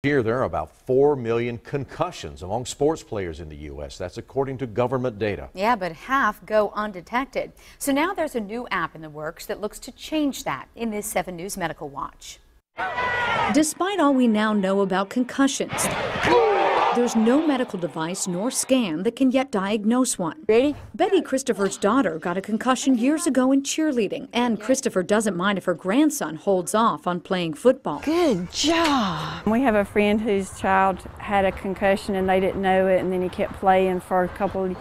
Here, there are about 4 million concussions among sports players in the U.S. That's according to government data. Yeah, but half go undetected. So now there's a new app in the works that looks to change that in this 7 News Medical Watch. Despite all we now know about concussions, there's no medical device nor scan that can yet diagnose one. Ready? Betty Christopher's daughter got a concussion years ago in cheerleading, and Christopher doesn't mind if her grandson holds off on playing football. Good job. We have a friend whose child had a concussion and they didn't know it, and then he kept playing for a couple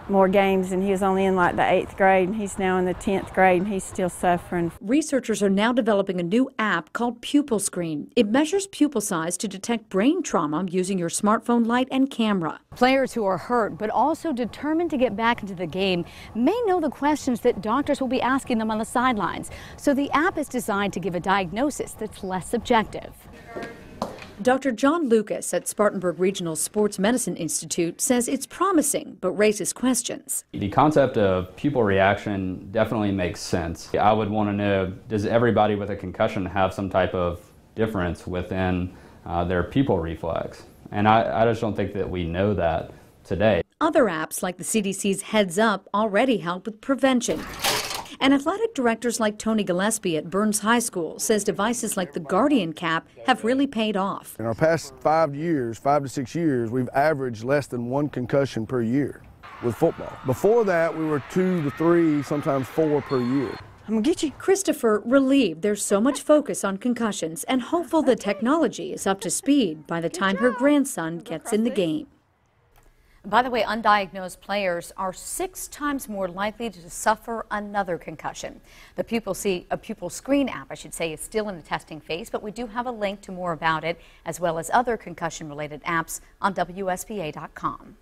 more games, and he was only in like the 8th grade, and he's now in the 10th grade, and he's still suffering. Researchers are now developing a new app called Pupil Screen. It measures pupil size to detect brain trauma using your smartphone light and camera. Players who are hurt but also determined to get back into the game may know the questions that doctors will be asking them on the sidelines. So the app is designed to give a diagnosis that's less subjective. Dr. John Lucas at Spartanburg Regional Sports Medicine Institute says it's promising but raises questions. The concept of pupil reaction definitely makes sense. I would want to know, does everybody with a concussion have some type of difference within their pupil reflex? And I just don't think that we know that today. Other apps like the CDC's Heads Up already help with prevention. And athletic directors like Tony Gillespie at Burns High School says devices like the Guardian Cap have really paid off. In our past 5 to 6 years, we've averaged less than 1 concussion per year with football. Before that, we were 2 to 3, sometimes 4 per year. I'm gonna get you. Christopher relieved there's so much focus on concussions and hopeful the technology is up to speed by the time her grandson gets in the game. By the way, undiagnosed players are 6 times more likely to suffer another concussion. The Pupil Screen app, I should say, is still in the testing phase, but we do have a link to more about it, as well as other concussion-related apps on WSBA.com.